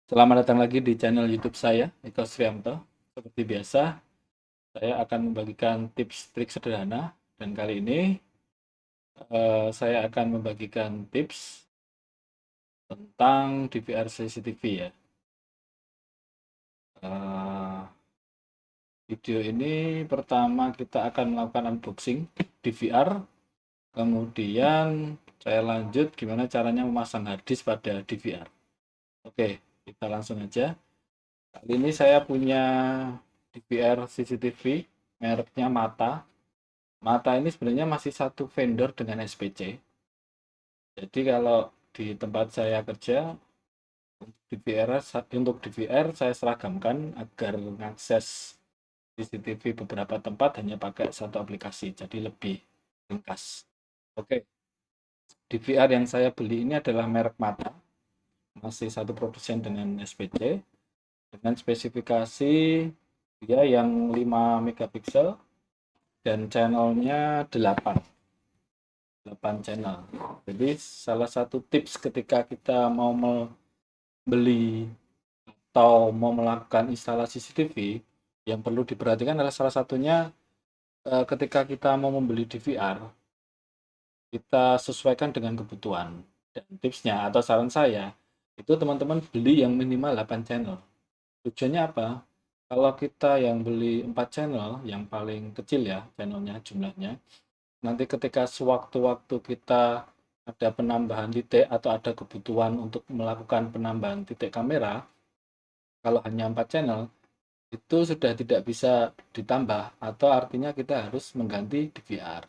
Selamat datang lagi di channel YouTube saya, Eko Srianto. Seperti biasa, saya akan membagikan tips trik sederhana dan kali ini saya akan membagikan tips tentang DVR CCTV ya. Eh, Video ini pertama kita akan melakukan unboxing DVR, kemudian saya lanjut gimana caranya memasang harddisk pada DVR. Oke, kita langsung aja. Kali ini saya punya DVR CCTV mereknya Mata. Mata ini sebenarnya masih satu vendor dengan SPC. Jadi kalau di tempat saya kerja DVR untuk DVR saya seragamkan agar mengakses CCTV beberapa tempat hanya pakai satu aplikasi, jadi lebih ringkas. Oke, DVR yang saya beli ini adalah merek Mata, masih satu produsen dengan SPC, dengan spesifikasi dia yang 5 megapiksel dan channelnya 8 channel. Jadi salah satu tips ketika kita mau membeli atau mau melakukan instalasi CCTV yang perlu diperhatikan adalah salah satunya ketika kita mau membeli DVR, kita sesuaikan dengan kebutuhan. Dan tipsnya atau saran saya, itu teman-teman beli yang minimal 8 channel. Tujuannya apa? Kalau kita yang beli 4 channel, yang paling kecil ya channelnya, jumlahnya, nanti ketika sewaktu-waktu kita ada penambahan titik atau ada kebutuhan untuk melakukan penambahan titik kamera, kalau hanya 4 channel, itu sudah tidak bisa ditambah atau artinya kita harus mengganti DVR.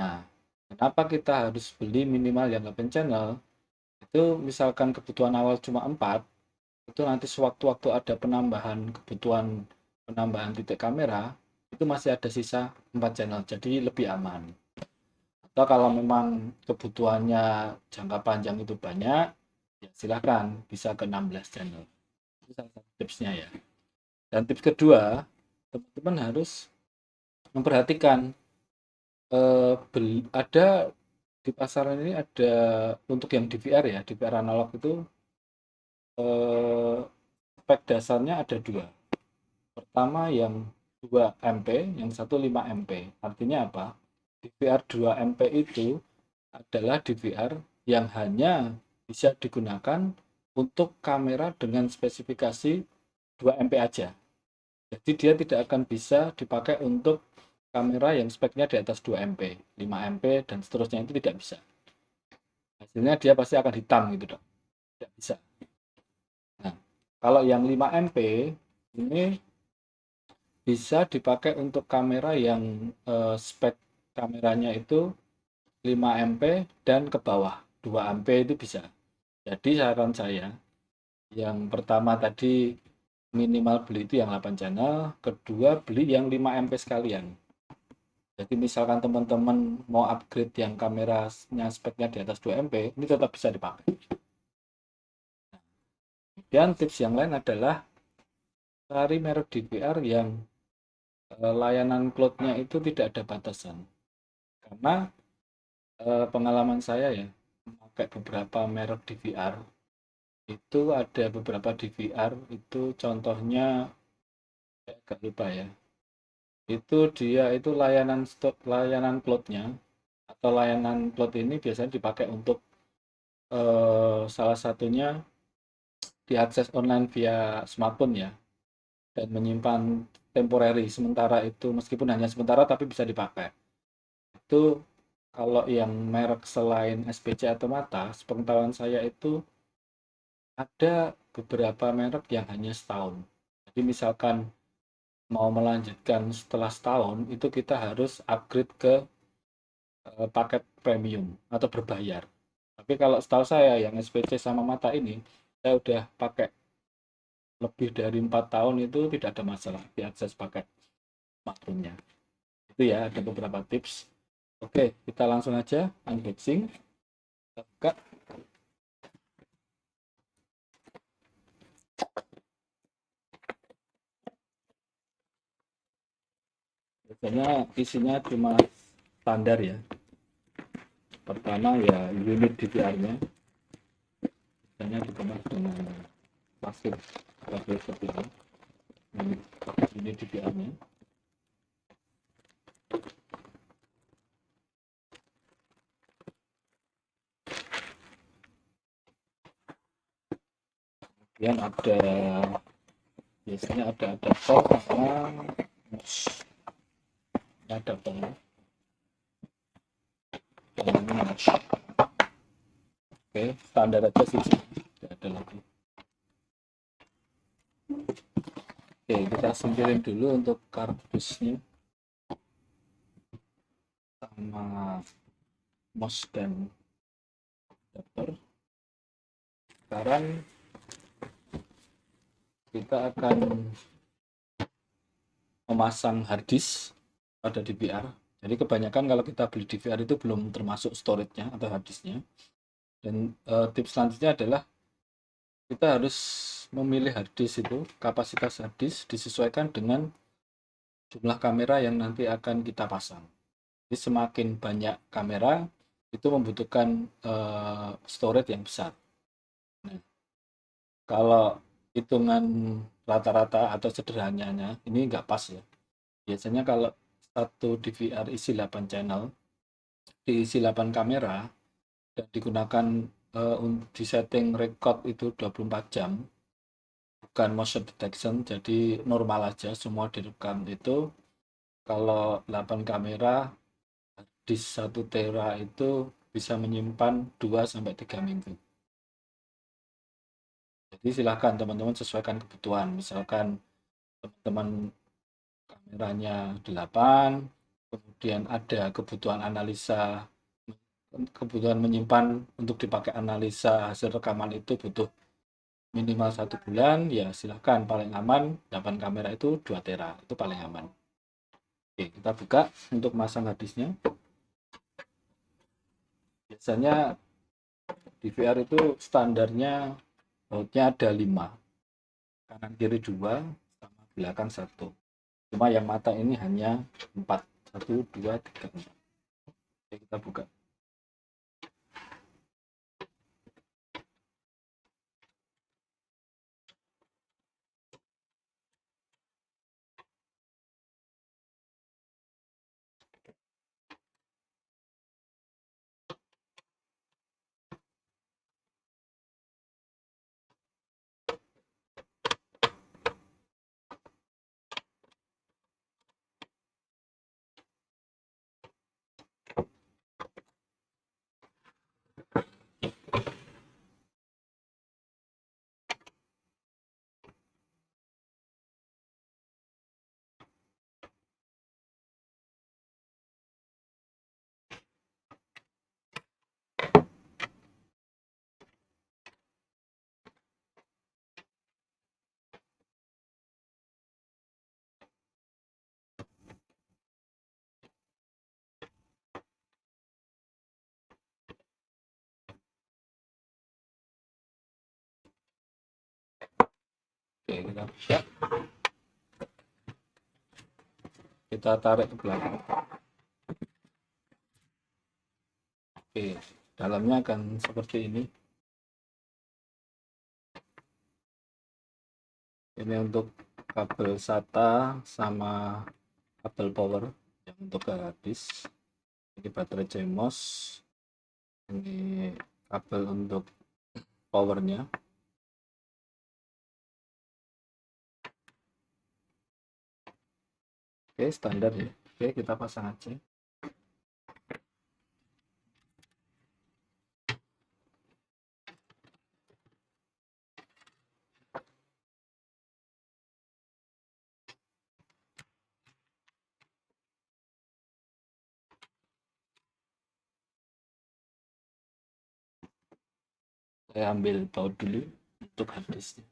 Nah, kenapa kita harus beli minimal yang 8 channel? Itu misalkan kebutuhan awal cuma 4, itu nanti sewaktu-waktu ada kebutuhan penambahan titik kamera, itu masih ada sisa 4 channel, jadi lebih aman. Atau kalau memang kebutuhannya jangka panjang itu banyak, ya silakan bisa ke 16 channel. Itu salah satu tipsnya ya. Dan tips kedua, teman-teman harus memperhatikan ada di pasaran ini ada untuk yang DVR ya, DVR analog itu eh, spek dasarnya ada dua. Pertama yang 2 MP, yang satu 5 MP. Artinya apa? DVR 2 MP itu adalah DVR yang hanya bisa digunakan untuk kamera dengan spesifikasi 2 MP aja. Jadi dia tidak akan bisa dipakai untuk kamera yang speknya di atas 2 MP, 5 MP, dan seterusnya itu tidak bisa. Hasilnya dia pasti akan hitam gitu dong. Tidak bisa. Nah, kalau yang 5 MP ini bisa dipakai untuk kamera yang spek kameranya itu 5 MP dan ke bawah. 2 MP itu bisa. Jadi saran saya, yang pertama tadi minimal beli itu yang 8 channel, kedua beli yang 5 MP sekalian. Jadi misalkan teman-teman mau upgrade yang kameranya speknya di atas 2 MP, ini tetap bisa dipakai. Dan tips yang lain adalah cari merek DVR yang layanan cloud-nya itu tidak ada batasan. Karena pengalaman saya ya, memakai beberapa merek DVR, itu ada beberapa DVR itu contohnya, saya agak lupa ya, itu dia itu layanan cloud-nya atau layanan cloud ini biasanya dipakai untuk salah satunya diakses online via smartphone ya, dan menyimpan temporary sementara itu meskipun hanya sementara tapi bisa dipakai. Itu kalau yang merek selain SPC atau Mata, sepengetahuan saya itu ada beberapa merek yang hanya setahun. Jadi misalkan mau melanjutkan setelah setahun, itu kita harus upgrade ke paket premium atau berbayar. Tapi kalau setahu saya yang SPC sama Mata ini, saya udah pakai lebih dari 4 tahun itu tidak ada masalah diakses paket makronya. Itu ya, ada beberapa tips. Oke, kita langsung aja unboxing. Kita buka. Biasanya isinya cuma standar ya. Pertama ya unit DVR-nya. Biasanya dikemas dengan pasif kabel seperti ini DVR-nya. Kemudian ada biasanya ada adapter sama mouse. Ini adapternya. Oke, standar aja sih, tidak ada lagi. Oke, kita singkirin dulu untuk kardusnya sama mouse dan adapter. Sekarang kita akan memasang harddisk pada DVR. Jadi kebanyakan kalau kita beli DVR itu belum termasuk storage-nya atau harddisknya. Dan tips selanjutnya adalah kita harus memilih harddisk itu, kapasitas harddisk disesuaikan dengan jumlah kamera yang nanti akan kita pasang. Jadi semakin banyak kamera itu membutuhkan storage yang besar. Nah, kalau hitungan rata-rata atau sederhananya ini nggak pas ya. Biasanya kalau satu DVR isi 8 channel, diisi 8 kamera, dan digunakan di setting record itu 24 jam, bukan motion detection, jadi normal aja, semua direkam itu. Kalau 8 kamera di 1 tera itu bisa menyimpan 2-3 minggu. Jadi silahkan teman-teman sesuaikan kebutuhan. Misalkan teman-teman kameranya 8, kemudian ada kebutuhan analisa, kebutuhan menyimpan untuk dipakai analisa hasil rekaman itu butuh minimal 1 bulan, ya silahkan, paling aman 8 kamera itu 2 tera, itu paling aman. Oke, kita buka untuk masang harddisknya. Biasanya DVR itu standarnya bautnya ada 5, kanan kiri 2, sama belakang 1. Cuma yang mata ini hanya 4, 1, 2, 3, 4. Oke, kita buka. Oke, kita buka. Kita tarik ke belakang. Oke, dalamnya akan seperti ini. Ini untuk kabel SATA sama kabel power yang untuk ke harddisk. Ini baterai CMOS. Ini kabel untuk powernya. Oke, standar ya. Oke, kita pasang aja. Saya ambil baut dulu untuk harddisknya.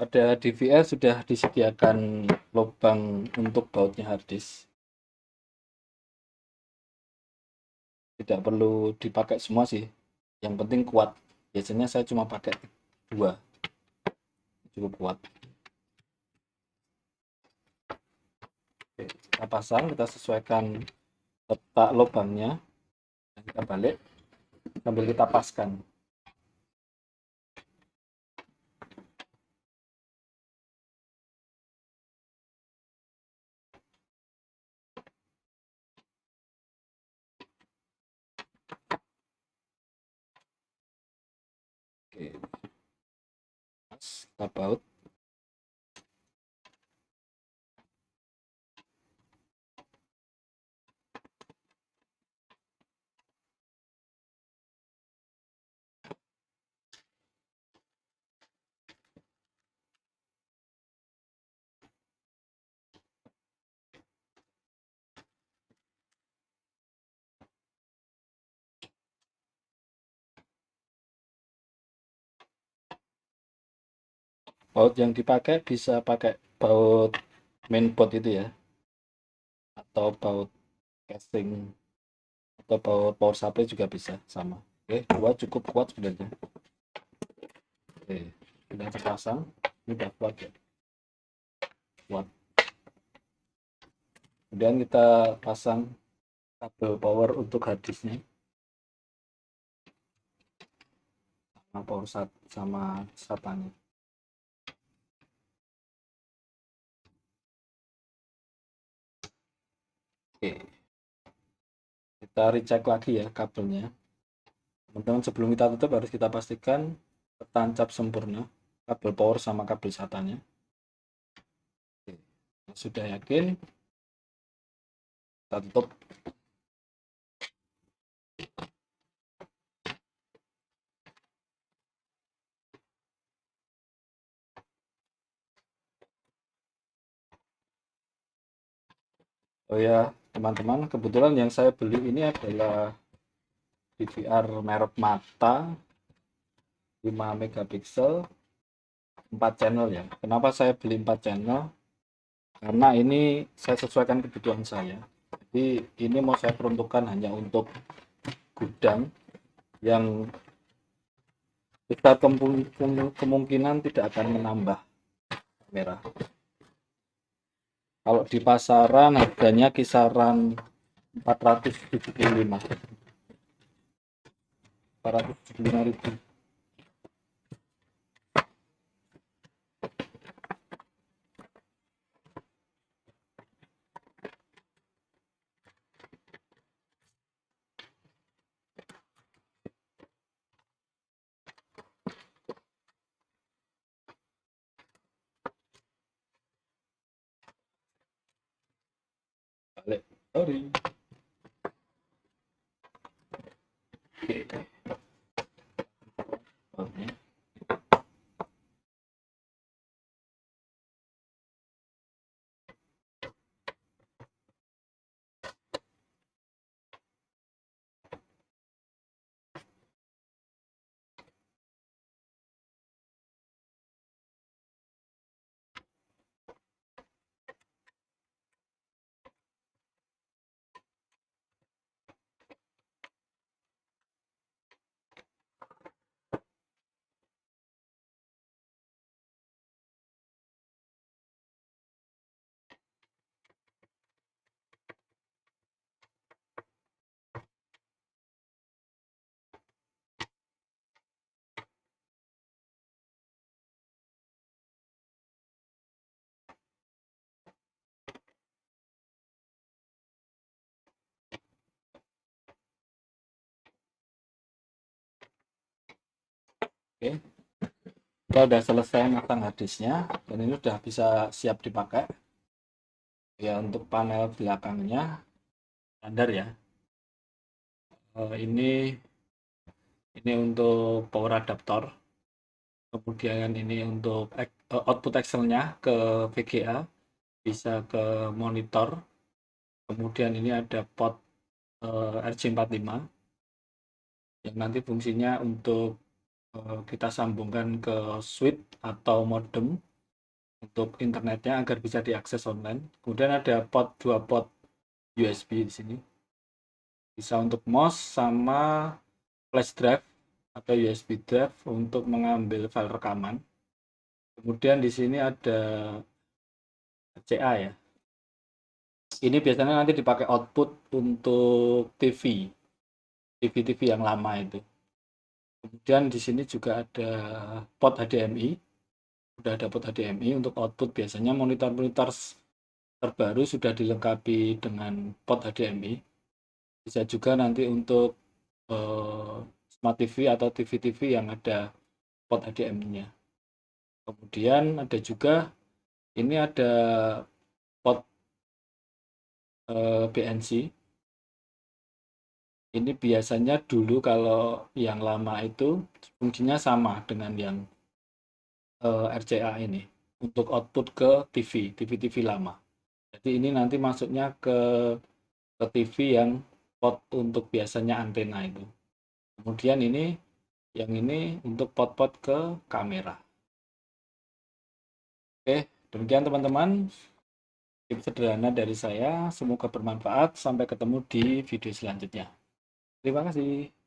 Pada DVR sudah disediakan lubang untuk bautnya harddisk. Tidak perlu dipakai semua sih. Yang penting kuat. Biasanya saya cuma pakai 2, cukup kuat. Oke, kita pasang, kita sesuaikan letak lubangnya, dan kita balik sambil kita paskan. Oke, kita baut. Baut yang dipakai bisa pakai baut mainboard itu ya, atau baut casing, atau baut power supply juga bisa, sama. Oke, 2 cukup kuat sebenarnya. Oke, sudah terpasang, ini udah kuat ya, kuat. Kemudian kita pasang kabel power untuk harddisknya sama power sama SATA-nya. Oke, kita recheck lagi ya kabelnya. Teman-teman, sebelum kita tutup harus kita pastikan tertancap sempurna kabel power sama kabel SATA-nya. Oke, sudah yakin, kita tutup. Oh ya teman-teman, kebetulan yang saya beli ini adalah DVR merek Mata 5 megapiksel 4 channel ya. Kenapa saya beli 4 channel? Karena ini saya sesuaikan kebutuhan saya. Jadi ini mau saya peruntukkan hanya untuk gudang yang kita kemungkinan tidak akan menambah kamera. Kalau di pasaran harganya kisaran 475.000. Balik. Sorry. Oke. Oke. Oke, kita udah selesai masang harddisknya dan ini udah bisa siap dipakai ya. Untuk panel belakangnya standar ya. Ini untuk power adaptor, kemudian ini untuk output Excel-nya ke VGA, bisa ke monitor, kemudian ini ada port RJ45 yang nanti fungsinya untuk kita sambungkan ke switch atau modem untuk internetnya agar bisa diakses online. Kemudian ada dua port USB di sini, bisa untuk mouse sama flash drive atau USB drive untuk mengambil file rekaman. Kemudian di sini ada RCA ya. Ini biasanya nanti dipakai output untuk TV yang lama itu. Kemudian di sini juga ada port HDMI. Sudah ada port HDMI untuk output. Biasanya monitor-monitor terbaru sudah dilengkapi dengan port HDMI. Bisa juga nanti untuk Smart TV atau TV-TV yang ada port HDMI-nya. Kemudian ada juga ini ada port BNC. Ini biasanya dulu kalau yang lama itu fungsinya sama dengan yang RCA ini untuk output ke TV lama. Jadi ini nanti masuknya ke TV yang port untuk biasanya antena itu. Kemudian ini yang ini untuk port-port ke kamera. Oke, demikian teman-teman. Tips sederhana dari saya. Semoga bermanfaat. Sampai ketemu di video selanjutnya. Terima kasih.